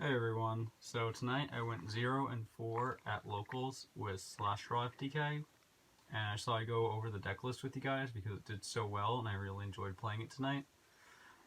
Hey everyone, so tonight I went 0 and 4 at locals with /draw FTK, and I just thought I'd go over the deck list with you guys because it did so well and I really enjoyed playing it tonight.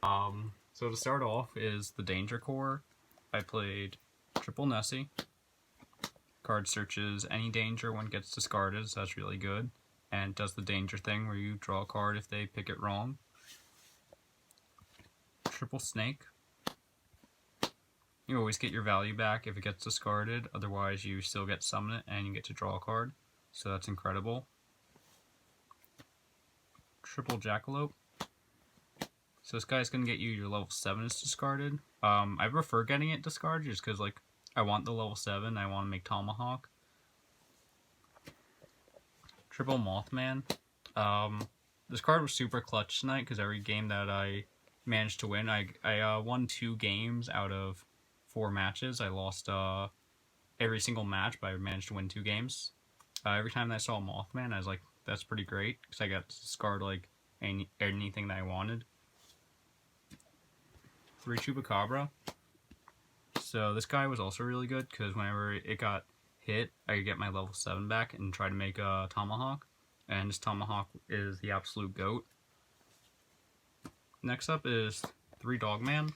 So to start off is the Danger Core. I played Triple Nessie. Card searches any danger when it gets discarded, so that's really good, and does the danger thing where you draw a card if they pick it wrong. Triple Snake. You always get your value back if it gets discarded, otherwise you still get summon it and you get to draw a card, so that's incredible. Triple Jackalope. So this guy's going to get you your level 7 is discarded. I prefer getting it discarded just because like I want the level 7, I want to make Tomahawk. Triple Mothman. This card was super clutch tonight because every game that I managed to win, I won 2 games out of 4 matches. I lost every single match, but I managed to win 2 games. Every time that I saw Mothman, I was like, that's pretty great, because I got to discard like anything that I wanted. 3 Chupacabra. So this guy was also really good, because whenever it got hit, I could get my level 7 back and try to make a Tomahawk. And this Tomahawk is the absolute GOAT. Next up is 3 Dogman.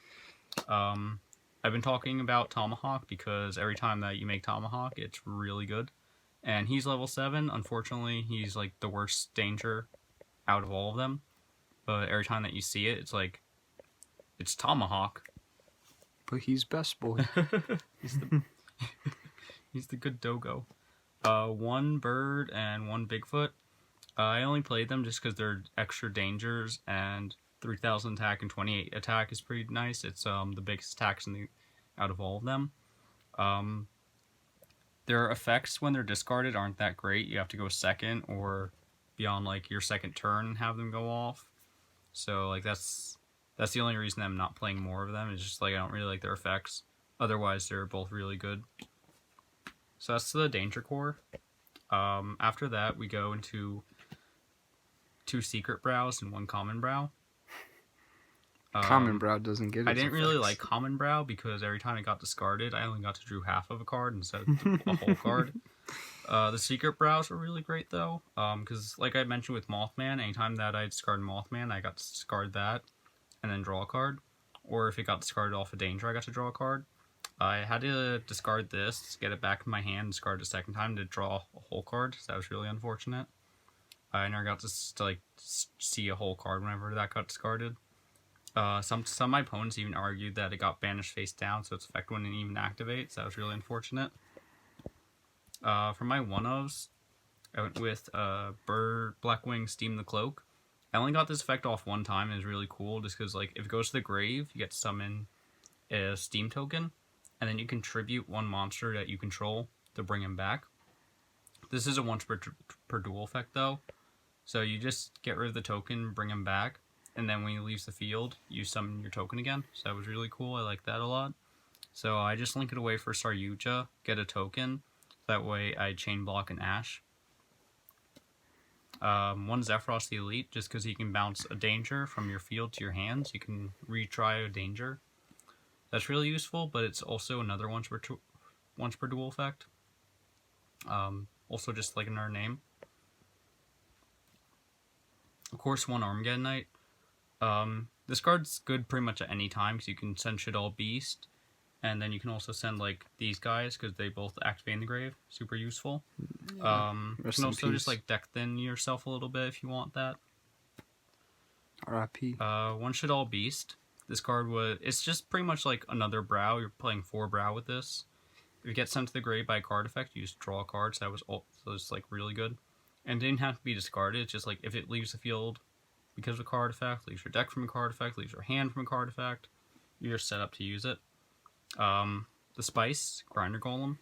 I've been talking about Tomahawk because every time that you make Tomahawk, it's really good. And he's level 7. Unfortunately, he's like the worst danger out of all of them. But every time that you see it, it's like, it's Tomahawk. But he's best boy. He's the good dogo. 1 bird and 1 Bigfoot. I only played them just because they're extra dangers, and 3,000 attack and 28 attack is pretty nice. It's the biggest attacks out of all of them. Their effects when they're discarded aren't that great. You have to go second or beyond like your second turn and have them go off. So like that's the only reason I'm not playing more of them. It's just like I don't really like their effects. Otherwise, they're both really good. So that's the Danger Core. After that, we go into 2 secret Browws and 1 common Broww. Common Broww doesn't get it. I didn't really like common Broww because every time it got discarded, I only got to draw half of a card instead of a whole card. The secret Browns were really great though, because like I mentioned with Mothman, anytime that I discard Mothman, I got to discard that and then draw a card. Or if it got discarded off a danger, I got to draw a card. I had to discard this, get it back in my hand, discard it a second time to draw a whole card, so that was really unfortunate. I never got to like see a whole card whenever that got discarded. Some of my opponents even argued that it got banished face down, so its effect wouldn't even activate, so that was really unfortunate. For my one-ofs, I went with Bird, Blackwing, Steam the Cloak. I only got this effect off 1 time, and it's really cool, just because like if it goes to the grave, you get to summon a Steam token, and then you contribute 1 monster that you control to bring him back. This is a once per duel effect though, so you just get rid of the token, bring him back, and then when he leaves the field, you summon your token again. So that was really cool. I like that a lot. So I just link it away for Saryuja, get a token. That way I chain block an Ash. 1 Zephyros the Elite, just because he can bounce a danger from your field to your hands. You can retry a danger. That's really useful, but it's also another once per duel effect. Also just like another name. Of course, 1 Armageddon Knight. This card's good pretty much at any time because you can send Shaddoll Beast, and then you can also send like these guys because they both activate in the grave. Super useful. Yeah. You can also just like deck thin yourself a little bit if you want that. R.I.P. 1 Shaddoll Beast. This card it's just pretty much like another Broww. You're playing 4 Broww with this. If you get sent to the grave by a card effect, you just draw a card. So it's like really good. And it didn't have to be discarded. It's just like if it leaves the field because of a card effect, leaves your deck from a card effect, leaves your hand from a card effect, you're set up to use it. The Spice, Grinder Golem.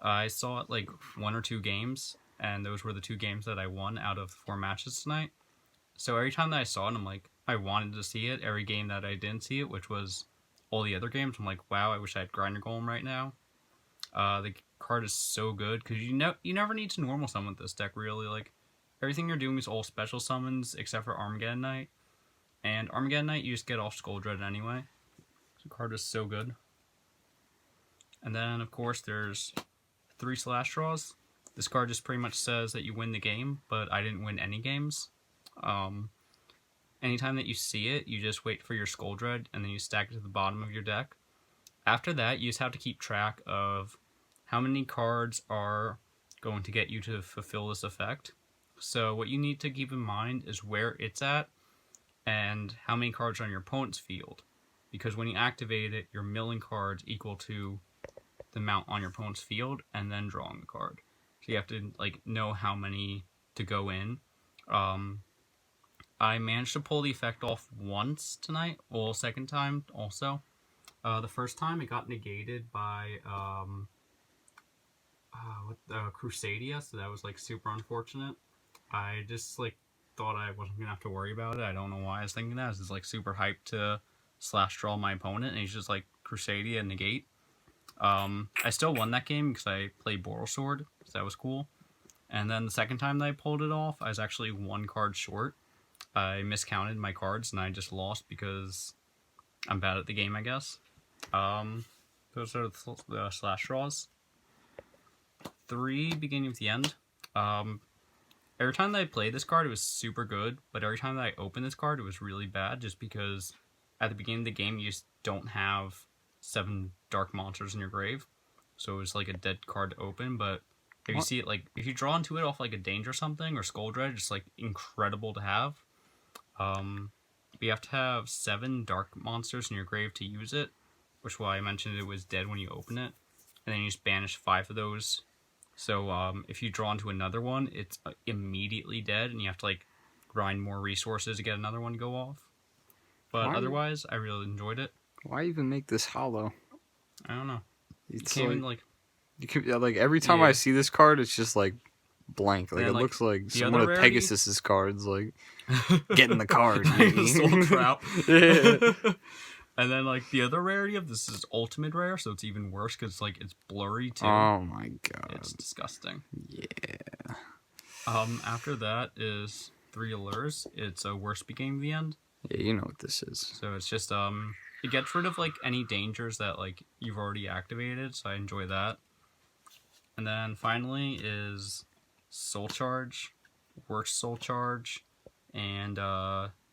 I saw it like 1 or 2 games, and those were the 2 games that I won out of 4 matches tonight. So every time that I saw it, I'm like, I wanted to see it. Every game that I didn't see it, which was all the other games, I'm like, wow, I wish I had Grinder Golem right now. The card is so good, because you never need to normal summon with this deck, really. Like, everything you're doing is all special summons, except for Armageddon Knight. And Armageddon Knight, you just get off Skull Dread anyway. The card is so good. And then, of course, there's 3 slash draws. This card just pretty much says that you win the game, but I didn't win any games. Anytime that you see it, you just wait for your Skull Dread, and then you stack it to the bottom of your deck. After that, you just have to keep track of how many cards are going to get you to fulfill this effect. So what you need to keep in mind is where it's at and how many cards are on your opponent's field. Because when you activate it, you're milling cards equal to the amount on your opponent's field and then drawing the card. So you have to know how many to go in. I managed to pull the effect off once tonight. Well, second time also. The first time it got negated by Crusadia, so that was super unfortunate. I just thought I wasn't gonna have to worry about it. I don't know why I was thinking that. I was just super hyped to slash draw my opponent, and he's just Crusadia negate. I still won that game because I played Boral Sword, so that was cool. And then the second time that I pulled it off, I was actually 1 card short. I miscounted my cards, and I just lost because I'm bad at the game, I guess. Those are the slash draws. 3, beginning with the end. Every time that I played this card, it was super good, but every time that I opened this card, it was really bad, just because at the beginning of the game, you just don't have 7 dark monsters in your grave, so it was a dead card to open. But if you see it, if you draw into it off a Danger or something, or Skull Dread, it's incredible to have. You have to have 7 dark monsters in your grave to use it, which why I mentioned it was dead when you open it, and then you just banish 5 of those. So if you draw into another one, it's immediately dead, and you have to grind more resources to get another one to go off. But otherwise, I really enjoyed it. Why even make this hollow? I don't know. It's you can't even, you could every time I see this card, it's just blank. It looks like one of Pegasus's cards. Get in the card. Soul Trap. Yeah. And then the other rarity of this is ultimate rare, so it's even worse because it's blurry too. Oh my god, it's disgusting. Yeah. After that is 3 allures. It's a worst beginning of the end. Yeah, you know what this is. So it's just it gets rid of any dangers that you've already activated, so I enjoy that. And then finally is Soul Charge, worst Soul Charge, and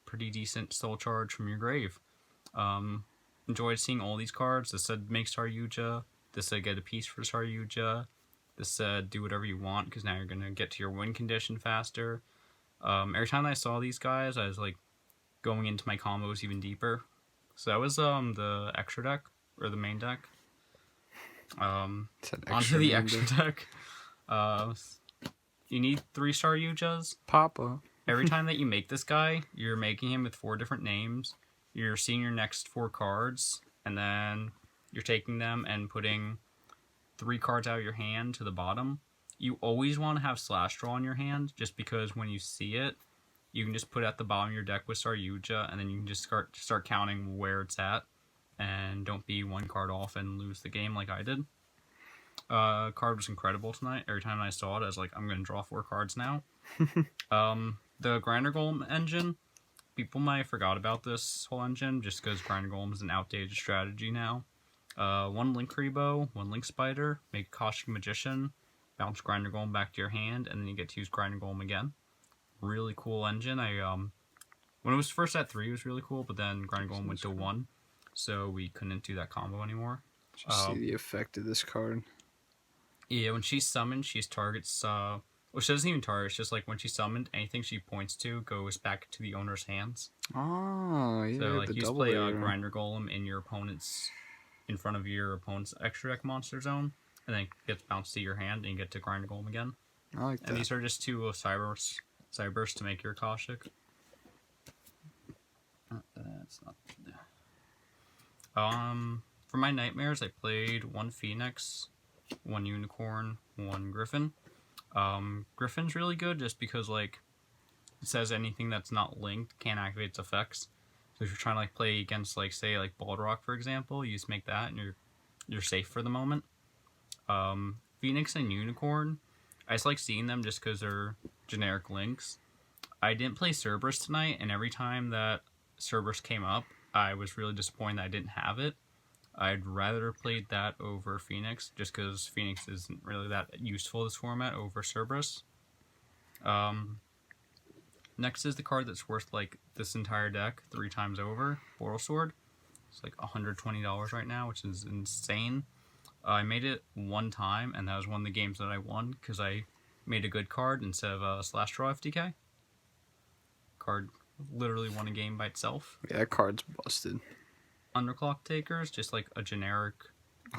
pretty decent Soul Charge from your grave. Enjoyed seeing all these cards. This said make Saryuja. This said get a piece for Saryuja. This said do whatever you want because now you're gonna get to your win condition faster. Every time I saw these guys, I was going into my combos even deeper. So that was the extra deck or the main deck. Onto the extra deck. You need 3 Saryujas. Papa. Every time that you make this guy, you're making him with 4 different names. You're seeing your next 4 cards, and then you're taking them and putting 3 cards out of your hand to the bottom. You always want to have Slash Draw in your hand, just because when you see it, you can just put it at the bottom of your deck with Saryuja, and then you can just start counting where it's at, and don't be 1 card off and lose the game like I did. Card was incredible tonight. Every time I saw it, I was like, I'm going to draw 4 cards now. The Grinder Golem engine, people might have forgot about this whole engine just because Grinder Golem is an outdated strategy now. 1 Link Rebo, 1 Link Spider, make Caustic Magician, bounce Grinder Golem back to your hand, and then you get to use Grinder Golem again. Really cool engine. When it was first at 3, it was really cool, but then Grinder Golem went to 1, so we couldn't do that combo anymore. Just see the effect of this card. Yeah, when she's summoned, she targets... well, she doesn't even target. It's just when she's summoned, anything she points to goes back to the owner's hands. Oh, yeah. So, you just play a Grinder Golem in front of your opponent's extra deck monster zone, and then it gets bounced to your hand, and you get to Grinder Golem again. I like that. And these are just 2 Cyberbursts to make your Caustic. That's not... For my Nightmares, I played 1 Phoenix, 1 Unicorn, 1 Griffin. Griffin's really good just because it says anything that's not linked can't activate its effects. So if you're trying to play against say Balrog for example, you just make that and you're safe for the moment. Phoenix and Unicorn, I just like seeing them just because they're generic links. I didn't play Cerberus tonight, and every time that Cerberus came up, I was really disappointed that I didn't have it. I'd rather played that over Phoenix, just because Phoenix isn't really that useful this format over Cerberus. Next is the card that's worth like this entire deck 3 times over, Boral Sword. It's like $120 right now, which is insane. I made it one time, and that was one of the games that I won because I made a good card instead of Slash Draw FTK. Card literally won a game by itself. Yeah, that card's busted. Underclock Takers, just like a generic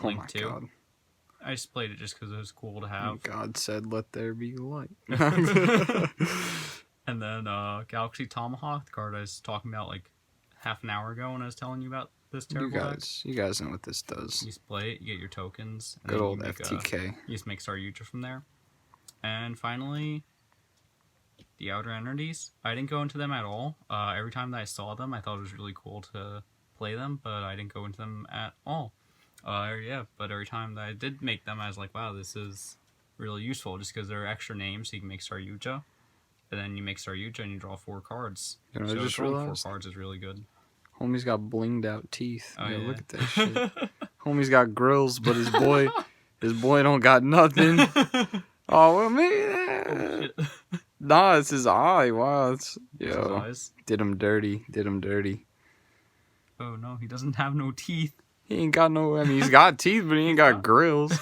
Link 2. God. I just played it just because it was cool to have. God said, "Let there be light." And then Galaxy Tomahawk, the card I was talking about like half an hour ago when I was telling you about this terrible deck. You guys know what this does. You just play it, you get your tokens. And good old FTK. You just make Saryuja from there. And finally, the Outer Entities. I didn't go into them at all. Every time that I saw them, I thought it was really cool to play them, but I didn't go into them at all. Yeah, but every time that I did make them, I was like, wow, this is really useful, just because they're extra names, so you can make Saryuja. And then you make Saryuja and you draw 4 cards. You know, so I just realized 4 cards is really good. Homie's got blinged out teeth. Oh, yeah. Look at that shit. Homie's got grills, but his boy don't got nothing. Oh, well, maybe. Nah, it's his eye. Wow, it's his eyes. Did him dirty. Oh no, he doesn't have no teeth. He ain't got no. I mean, he's got teeth, but he ain't got grills.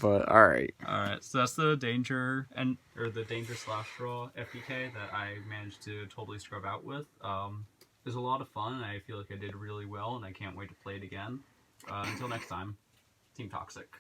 But all right. So that's the danger the danger slash draw FPK that I managed to totally scrub out with. It was a lot of fun, and I feel like I did really well, and I can't wait to play it again. Until next time, Team Toxic.